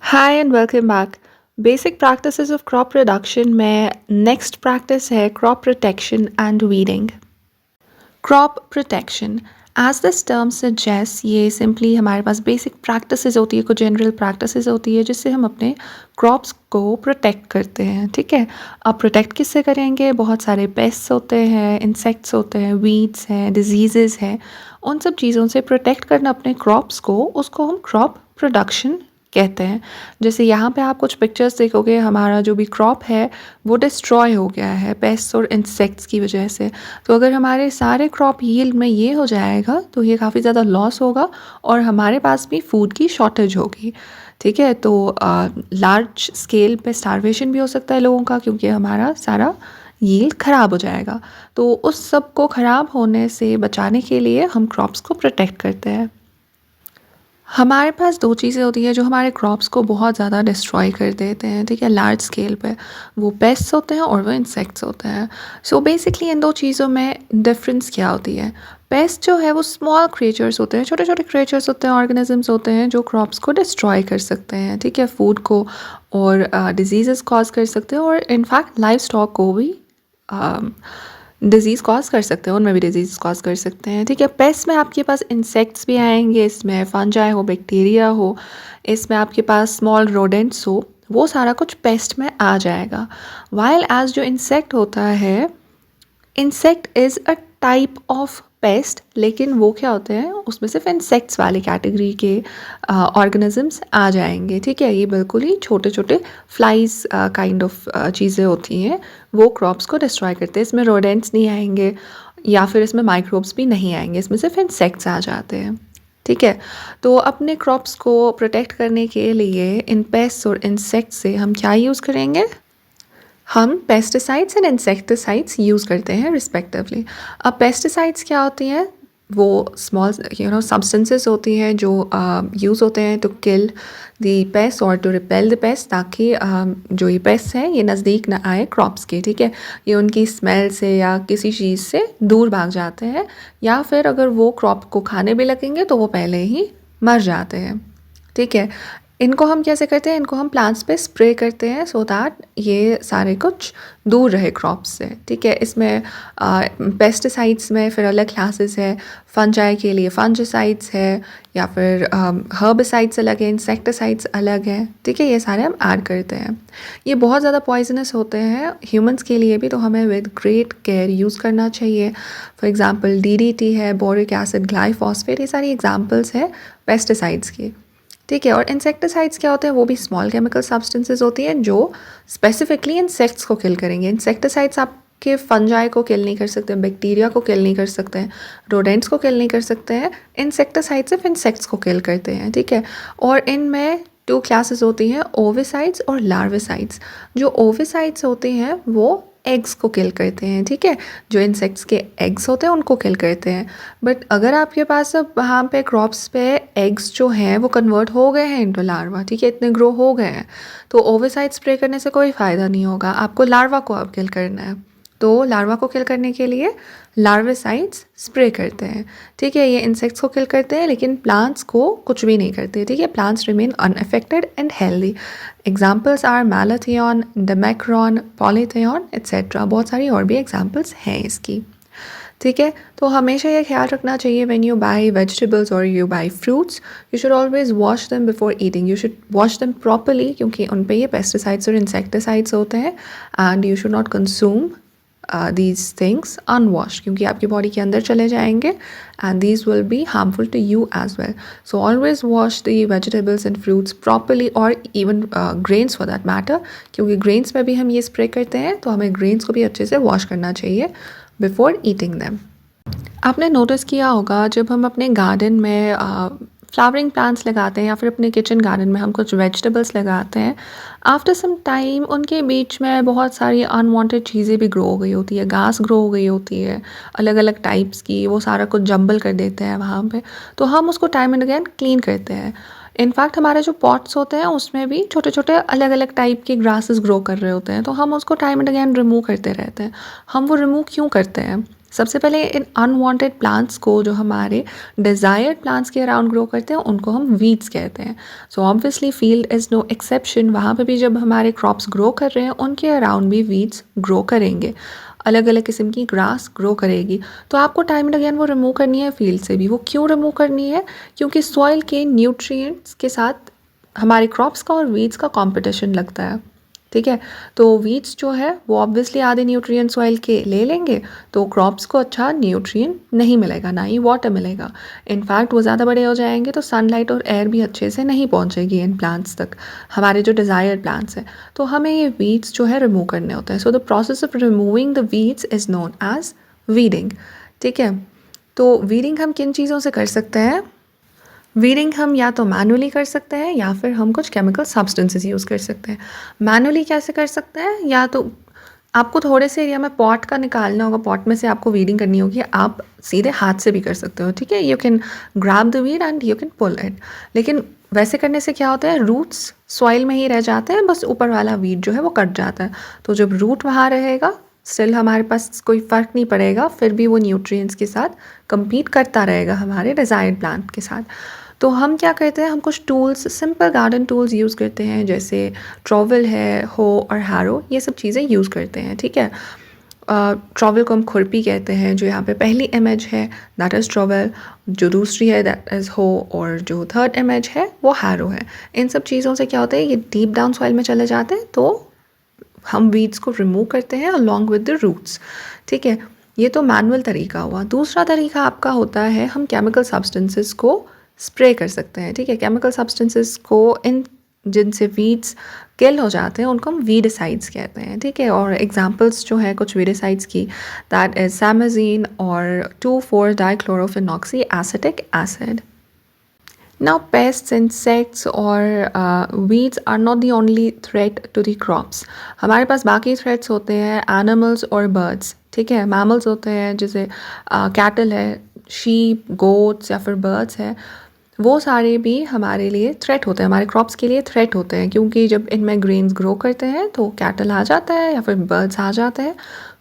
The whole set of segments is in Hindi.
Hi and welcome back. Basic practices of crop production में नेक्स्ट प्रैक्टिस है crop protection and weeding. Crop protection as this term suggest, ये सिंपली हमारे पास बेसिक प्रैक्टिसेस होती है, कुछ जनरल प्रैक्टिसेस होती है जिससे हम अपने क्रॉप्स को प्रोटेक्ट करते हैं। ठीक है, अब प्रोटेक्ट किससे करेंगे? बहुत सारे पेस्ट्स होते हैं, इंसेक्ट्स होते हैं, वीड्स हैं, डिजीज़ेस हैं, उन सब चीज़ों से प्रोटेक्ट करना अपने क्रॉप्स को, उसको हम क्रॉप प्रोडक्शन कहते हैं। जैसे यहाँ पे आप कुछ पिक्चर्स देखोगे, हमारा जो भी क्रॉप है वो डिस्ट्रॉय हो गया है पेस्ट्स और इंसेक्ट्स की वजह से। तो अगर हमारे सारे क्रॉप यील्ड में ये हो जाएगा तो ये काफ़ी ज़्यादा लॉस होगा और हमारे पास भी फूड की शॉर्टेज होगी। ठीक है, तो लार्ज स्केल पे स्टारवेशन भी हो सकता है लोगों का, क्योंकि हमारा सारा यील्ड ख़राब हो जाएगा। तो उस सब को ख़राब होने से बचाने के लिए हम क्रॉप्स को प्रोटेक्ट करते हैं। हमारे पास दो चीज़ें होती हैं जो हमारे क्रॉप्स को बहुत ज़्यादा डिस्ट्रॉय कर देते हैं। ठीक है, लार्ज स्केल पे वो पेस्ट्स होते हैं और वो इंसेक्ट्स होते हैं। सो बेसिकली इन दो चीज़ों में डिफरेंस क्या होती है? पेस्ट जो है वो स्मॉल क्रिएचर्स होते हैं, छोटे छोटे क्रिएचर्स होते हैं, ऑर्गेनिजम्स होते हैं जो क्रॉप्स को डिस्ट्रॉय कर सकते हैं। ठीक है, फूड को और डिजीज़ कॉज कर सकते हैं और इनफैक्ट लाइफ स्टॉक को भी डिज़ीज़ कॉज कर सकते हैं, उनमें भी डिजीज़ कॉज कर सकते हैं। ठीक है, पेस्ट में आपके पास इंसेक्ट्स भी आएंगे, इसमें फंजाई हो, बैक्टीरिया हो, इसमें आपके पास स्मॉल रोडेंट्स हो, वो सारा कुछ पेस्ट में आ जाएगा। वाइल एज जो इंसेक्ट होता है, insect is a type of paste, लेकिन वो क्या होते हैं, उसमें सिर्फ इंसेक्ट्स वाली कैटेगरी के ऑर्गेनिजम्स आ जाएंगे। ठीक है, ये बिल्कुल ही छोटे छोटे फ्लाइज काइंड ऑफ चीज़ें होती हैं, वो क्रॉप्स को डिस्ट्रॉय करते हैं। इसमें रोडेंट्स नहीं आएंगे या फिर इसमें माइक्रोब्स भी नहीं आएंगे, इसमें सिर्फ इंसेक्ट्स आ जाते हैं। ठीक है, तो अपने क्रॉप्स को प्रोटेक्ट करने के लिए इन पेस्ट्स और इंसेक्ट्स से हम क्या यूज़ करेंगे? हम पेस्टिसाइड्स एंड इंसेक्टिसाइड्स यूज़ करते हैं रिस्पेक्टिवली। अब पेस्टिसाइड्स क्या होती हैं? वो स्मॉल सब्सटेंसेस होती हैं जो यूज़ होते हैं टू किल द पेस्ट और टू रिपेल द पेस्ट, ताकि जो ये पेस्ट हैं ये नज़दीक ना आए क्रॉप्स के। ठीक है, ये उनकी स्मेल से या किसी चीज़ से दूर भाग जाते हैं, या फिर अगर वो क्रॉप को खाने भी लगेंगे तो वो पहले ही मर जाते हैं। ठीक है, इनको हम कैसे करते हैं? इनको हम प्लांट्स पे स्प्रे करते हैं सो दैट ये सारे कुछ दूर रहे क्रॉप्स से। ठीक है, इसमें पेस्टिसाइड्स में फिर अलग क्लासेस है। फंजाई के लिए फंजिसाइड्स है, या फिर हर्बिसाइड्स अलग है, इंसेक्टिसाइड्स अलग है। ठीक है, ये सारे हम ऐड करते हैं। ये बहुत ज़्यादा पॉइजनस होते हैं ह्यूमंस के लिए भी, तो हमें विद ग्रेट केयर यूज़ करना चाहिए। फॉर एग्जांपल DDT है, बोरिक एसिड, ग्लाइफॉस्फेट, ये सारी एग्जांपल्स है पेस्टिसाइड्स की। ठीक है, और इंसेक्टिसाइड्स क्या होते हैं? वो भी स्मॉल केमिकल सब्सटेंसेस होती हैं जो स्पेसिफिकली इंसेक्ट्स को किल करेंगे। इंसेक्टिसाइड्स आपके फंजाई को किल नहीं कर सकते, बैक्टीरिया को किल नहीं कर सकते हैं, रोडेंट्स को किल नहीं कर सकते हैं। इंसेक्टिसाइड्स सिर्फ इंसेक्ट्स को किल करते हैं। ठीक है, और इनमें टू क्लासेस होती हैं, ओविसाइड्स और लार्विसाइड्स। जो ओविसाइड्स होते हैं वो एग्स को किल करते हैं। ठीक है, जो इंसेक्ट्स के एग्स होते हैं उनको किल करते हैं। बट अगर आपके पास अब वहाँ पे क्रॉप्स पे एग्स जो हैं वो कन्वर्ट हो गए हैं इनटू लार्वा, ठीक है, इतने ग्रो हो गए हैं, तो ओविसाइड स्प्रे करने से कोई फ़ायदा नहीं होगा, आपको लार्वा को अब किल करना है। तो लार्वा को किल करने के लिए लार्विसाइड्स स्प्रे करते हैं। ठीक है, ये इंसेक्ट्स को किल करते हैं लेकिन प्लांट्स को कुछ भी नहीं करते। ठीक है, plants remain unaffected and healthy. Examples are malathion, dimecron, polythion etcetera. बहुत सारी और भी एग्जाम्पल्स हैं इसकी। ठीक है, तो हमेशा ये ख्याल रखना चाहिए व्हेन यू बाय वेजिटेबल्स और you buy fruits, you should always wash them before eating. You should wash them properly, क्योंकि उन पे ये पेस्टिसाइड्स और इंसेक्टिसाइड्स होते हैं। And you should not consume these things unwashed, क्योंकि आपकी बॉडी के अंदर चले जाएंगे and these will be harmful to you as well. So always wash the vegetables and fruits properly, or even grains for that matter, क्योंकि grains में भी हम ये स्प्रे करते हैं, तो हमें grains को भी अच्छे से वॉश करना चाहिए before eating them. आपने नोटिस किया होगा जब हम अपने गार्डन में फ्लावरिंग प्लांट्स लगाते हैं या फिर अपने किचन गार्डन में हम कुछ वेजिटेबल्स लगाते हैं, आफ्टर सम टाइम उनके बीच में बहुत सारी अनवांटेड चीज़ें भी ग्रो हो गई होती है, घास ग्रो हो गई होती है अलग अलग टाइप्स की, वो सारा कुछ जंबल कर देते हैं वहाँ पे। तो हम उसको टाइम एंड अगेन क्लीन करते हैं। इनफैक्ट हमारे जो पॉट्स होते हैं उसमें भी छोटे छोटे अलग अलग टाइप के ग्रासेस ग्रो कर रहे होते हैं, तो हम उसको टाइम एंड अगेन रिमूव करते रहते हैं। हम वो रिमूव क्यों करते हैं? सबसे पहले इन अनवांटेड प्लांट्स को, जो हमारे डिज़ायर्ड प्लांट्स के अराउंड ग्रो करते हैं, उनको हम वीड्स कहते हैं। So obviously field is no exception. वहाँ पे भी जब हमारे क्रॉप्स ग्रो कर रहे हैं, उनके अराउंड भी वीड्स ग्रो करेंगे, अलग अलग किस्म की ग्रास ग्रो करेगी। तो आपको टाइम एंड अगेन वो रिमूव करनी है फील्ड से भी। वो क्यों रिमूव करनी है? क्योंकि सॉइल के न्यूट्रिएंट्स के साथ हमारे क्रॉप्स का और वीड्स का कंपटीशन लगता है, ठीक है। तो वीड्स जो है वो ऑब्वियसली आधे न्यूट्रिएंट सॉइल के ले लेंगे, तो क्रॉप्स को अच्छा न्यूट्रिएंट नहीं मिलेगा, ना ही वाटर मिलेगा। इनफैक्ट वो ज़्यादा बड़े हो जाएंगे तो सनलाइट और एयर भी अच्छे से नहीं पहुंचेगी इन प्लांट्स तक, हमारे जो डिज़ायर्ड प्लांट्स हैं। तो हमें ये वीड्स जो है रिमूव करने होते हैं। So the process of removing the weeds is known as weeding, ठीक है। तो वीडिंग हम किन चीज़ों से कर सकते हैं? वीडिंग हम या तो मैनुअली कर सकते हैं या फिर हम कुछ केमिकल सब्सटेंसेस यूज़ कर सकते हैं। मैनुअली कैसे कर सकते हैं? या तो आपको थोड़े से एरिया में पॉट का निकालना होगा, पॉट में से आपको वीडिंग करनी होगी। आप सीधे हाथ से भी कर सकते हो, ठीक है। You can grab the weed and you can pull it. लेकिन वैसे करने से क्या होता है, रूट्स सॉइल में ही रह जाते हैं, बस ऊपर वाला वीड जो है वो कट जाता है। तो जब रूट वहाँ रहेगा, स्टिल हमारे पास कोई फ़र्क नहीं पड़ेगा, फिर भी वो न्यूट्रिएंट्स के साथ कम्पीट करता रहेगा हमारे डिज़ायर्ड प्लांट के साथ। तो हम क्या करते हैं, हम कुछ tools, simple garden tools use करते हैं, जैसे ट्रॉवल है, हो और हैरो, ये सब चीज़ें यूज़ करते हैं, ठीक है। ट्रॉवल को हम खुरपी कहते हैं। जो यहाँ पे पहली इमेज है दैट इज़ ट्रॉवल, जो दूसरी है दैट इज़ हो, और जो थर्ड इमेज है वो हैरो है। इन सब चीज़ों से क्या होता है, ये डीप डाउन सॉइल में चले जाते हैं, तो हम वीड्स को रिमूव करते हैं अलॉन्ग विद द रूट्स, ठीक है। ये तो मैनुअल तरीका हुआ। दूसरा तरीका आपका होता है, हम केमिकल सब्सटेंसेस को स्प्रे कर सकते हैं, ठीक है। केमिकल सब्सटेंसेस को, इन जिनसे वीड्स किल हो जाते हैं, उनको हम वीडिसाइड्स कहते हैं, ठीक है। और एग्जांपल्स जो है कुछ वीडिसाइड्स की, दैट इज सैमाजीन और two four dichlorophenoxy acetic acid. Now, pests, insects or weeds are not the only threat to the crops. हमारे पास बाकी threats होते हैं, animals और birds, ठीक है। mammals होते हैं, जैसे cattle है, sheep, goats या फिर birds है। वो सारे भी हमारे लिए थ्रेट होते हैं, हमारे क्रॉप्स के लिए थ्रेट होते हैं, क्योंकि जब इनमें ग्रेन्स ग्रो करते हैं तो कैटल आ जाता है या फिर बर्ड्स आ जाते हैं,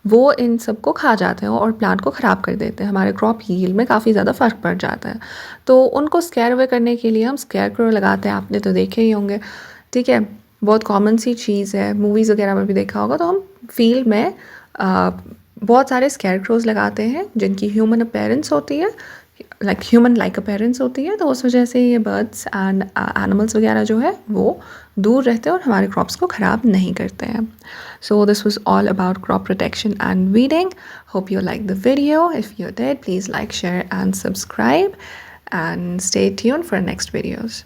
वो इन सब को खा जाते हैं और प्लांट को ख़राब कर देते हैं। हमारे क्रॉप यील्ड में काफ़ी ज़्यादा फ़र्क पड़ जाता है। तो उनको स्केयर अवे करने के लिए हम स्केयर क्रो लगाते हैं, आपने तो देखे ही होंगे, ठीक है। बहुत कॉमन सी चीज़ है, मूवीज़ वगैरह में भी देखा होगा। तो हम फील्ड में बहुत सारे स्केयर क्रोज लगाते हैं जिनकी ह्यूमन अपीयरेंस होती है, ह्यूमन लाइक अपीयरेंस होती है। तो उस वजह से ये बर्ड्स एंड एनिमल्स वगैरह जो है वो दूर रहते हैं और हमारे क्रॉप्स को ख़राब नहीं करते हैं। So this was all about crop protection and weeding. Hope you like the video. If you did, please like, share and subscribe, and stay tuned for next videos.